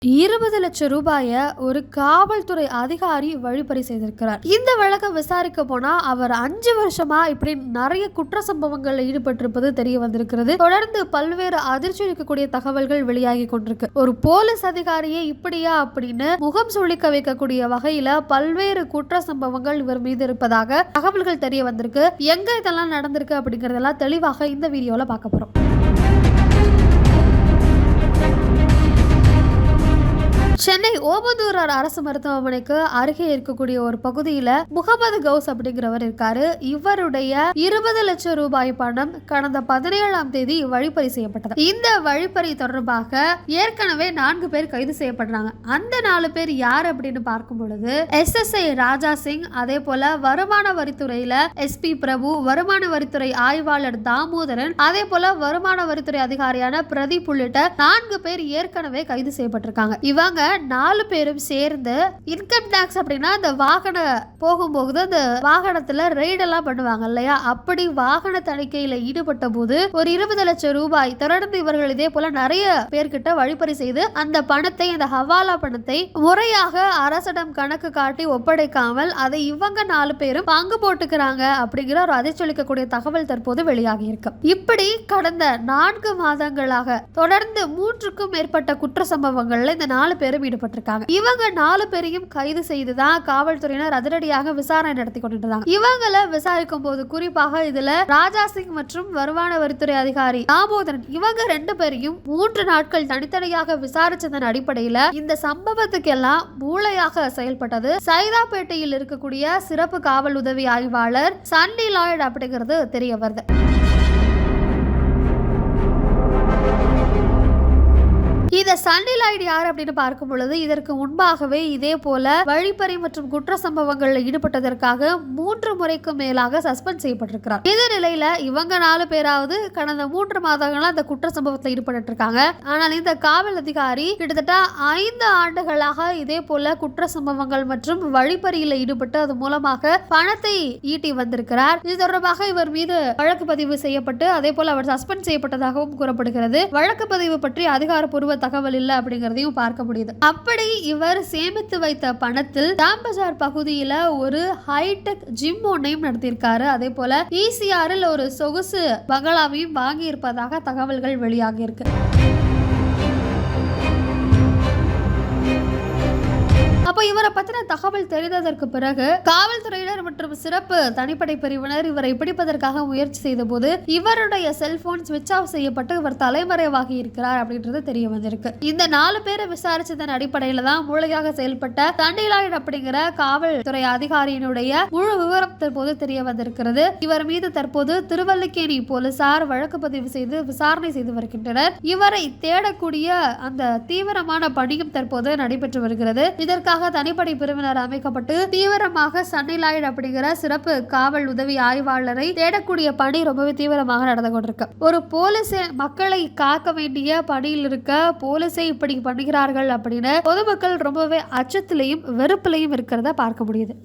20 லட்சம் ரூபாய ஒரு காவல்துறை அதிகாரி வழிப்பறி செய்திருக்கிறார். இந்த வழக்கை விசாரிக்க போனா அவர் 5 வருஷமா இப்படி நிறைய குற்ற சம்பவங்கள்ல ஈடுபட்டிருப்பது தெரிய வந்திருக்கிறது. தொடர்ந்து பல்வேறு அதிர்ச்சி அளிக்கக்கூடிய தகவல்கள் வெளியாகி கொண்டிருக்கு. ஒரு போலீஸ் அதிகாரியே இப்படியா அப்படின்னு முகம் சுளிக்க வைக்கக்கூடிய வகையில பல்வேறு குற்ற சம்பவங்கள் இவர் மீது இருப்பதாக தகவல்கள் தெரிய வந்திருக்கு. எங்க இதெல்லாம் நடந்திருக்கு அப்படிங்கறதெல்லாம் தெளிவாக இந்த வீடியோல பார்க்க போறோம். சென்னை ஓமந்தூரார் அரசு மருத்துவமனைக்கு அருகே இருக்கக்கூடிய ஒரு பகுதியில முகமது கவுஸ் அப்படிங்கிறவர் இருக்காரு. இவருடைய 20 லட்சம் ரூபாய் பணம் கடந்த 17ஆம் தேதி வழிப்பறி செய்யப்பட்டது. இந்த வழிப்பறி தொடர்பாக ஏற்கனவே 4 பேர் கைது செய்யப்படுறாங்க. அந்த 4 பேர் யார் அப்படின்னு பார்க்கும் பொழுது SSI ராஜா சிங், அதே போல வருமான வரித்துறையில SP பிரபு, வருமான வரித்துறை ஆய்வாளர் தாமோதரன், அதே போல வருமான வரித்துறை அதிகாரியான பிரதீப் உள்ளிட்ட 4 பேர் ஏற்கனவே கைது செய்யப்பட்டிருக்காங்க. இவங்க 4 பேரும் சேர்ந்து இன்கம் டாக்ஸ் அப்படின்னா அந்த வாகன போகும்போது அந்த வாகனத்துல ரெய்ட் எல்லாம் பண்ணுவாங்க இல்லையா, அப்படி வாகன தணிக்கையில ஈடுபட்ட போது ஒரு 20 லட்சம் ரூபாய் தொடர்ந்து இவர்கள் இதே போல நிறைய பேர்கிட்ட வழிப்பறி செய்து அந்த பணத்தை, அந்த ஹவாலா பணத்தை முறையாக அரசிடம் கணக்கு காட்டி ஒப்படைக்காமல் அதை இவங்க 4 பேரும் பங்கு போட்டுக்கிறாங்க அப்படிங்கிற ஒரு அதிர்ச்சியளிக்கக்கூடிய தகவல் தற்போது வெளியாகி இருக்கு. இப்படி கடந்த 4 மாதங்களாக தொடர்ந்து 3க்கும் மேற்பட்ட குற்ற சம்பவங்கள்ல இந்த 4 பேரும் ஈடுபட்டிருக்காங்க. இவங்க 4 பேரையும் கைது செய்துதான் காவல்துறையினர் அதிரடியாக விசாரணை நடத்தி கொண்டிருந்தாங்க. இவங்களை விசாரிக்கும் போது குறிப்பாக இதுல ராஜா சிங் மற்றும் வருமான வரித்துறை அதிகாரி தாமோதரன் இவங்க 2 பேரையும் 3 நாட்கள் தனித்தனியாக விசாரிச்சதன் அடிப்படையில இந்த சம்பவத்துக்கு எல்லாம் மூளையாக செயல்பட்டது சைதாப்பேட்டையில் இருக்கக்கூடிய சிறப்பு காவல் உதவி ஆய்வாளர் சன்னி லாய்டு அப்படிங்கிறது தெரிய வருது. இந்த சன்னி லாய்டு யார் அப்படின்னு பார்க்கும் பொழுது இதற்கு முன்பாகவே இதே போல வழிப்பறி மற்றும் குற்ற சம்பவங்களில் ஈடுபட்டதற்காக 3 முறைக்கும் மேலாக சஸ்பெண்ட் செய்யப்பட்டிருக்கிறார். இந்த நிலையில இவங்க 4 பேராவது கடந்த 3 மாதங்களா அந்த குற்ற சம்பவத்தில் ஈடுபட்டு இருக்காங்க. ஆனால் இந்த காவல் அதிகாரி கிட்டத்தட்ட 5 ஆண்டுகளாக இதே போல குற்ற சம்பவங்கள் மற்றும் வழிப்பறியில் ஈடுபட்டு அது மூலமாக பணத்தை ஈட்டி வந்திருக்கிறார். இது தொடர்பாக இவர் மீது வழக்கு பதிவு செய்யப்பட்டு அதே போல அவர் சஸ்பெண்ட் செய்யப்பட்டதாகவும் கூறப்படுகிறது. வழக்கு பதிவு பற்றி அதிகாரப்பூர்வ தகவல் இல்ல அப்படிங்கறதையும் பார்க்க முடியுது. அப்படி இவர் சேமித்து வைத்த பணத்தில் தாம்பஜார் பகுதியில ஒரு ஹைடெக் ஜிம் ஒன்னையும் நடத்தியிருக்காரு. அதே போல ECRல் ஒரு சொகுசு பங்களாவையும் வாங்கி இருப்பதாக தகவல்கள் வெளியாகி இருக்கு. அப்போ இவரை பத்தின தகவல் தெரிந்ததற்கு பிறகு காவல்துறையினர் மற்றும் சிறப்பு தனிப்படை பிரிவினர் இவரை பிடிப்பதற்காக முயற்சி செய்த போது இவருடைய செல்போன் ஸ்விட்ச் ஆஃப் செய்யப்பட்டு இவர் தலைமறைவாகி இருக்கிறார் அப்படின்றது தெரிய வந்திருக்கு. இந்த 4 பேரை விசாரிச்சதன் அடிப்படையில தான் மூளையாக செயல்பட்ட சன்னி லாய்டு அப்படிங்கிற காவல்துறை அதிகாரியினுடைய முழு விவரம் தற்போது தெரிய வந்திருக்கிறது. இவர் மீது தற்போது திருவல்லிக்கேணி போலீசார் வழக்கு பதிவு செய்து விசாரணை செய்து வருகின்றனர். இவரை தேடக்கூடிய அந்த தீவிரமான பணியும் தற்போது நடைபெற்று வருகிறது. இதற்காக தனிப்படை பிரிவினர் அமைக்கப்பட்டு தீவிரமாக சன்னி லாய்டு அப்படிங்கிற சிறப்பு காவல் உதவி ஆய்வாளரை தேடக்கூடிய பணி ரொம்பவே தீவிரமாக நடந்து கொண்டிருக்கு. ஒரு போலீஸ் மக்களை காக்க வேண்டிய பணியில் இருக்க போலீஸை இப்படி பண்ணுகிறார்கள் அப்படின்னு பொதுமக்கள் ரொம்பவே அச்சத்திலையும் வெறுப்பிலையும் இருக்கிறத பார்க்க முடியுது.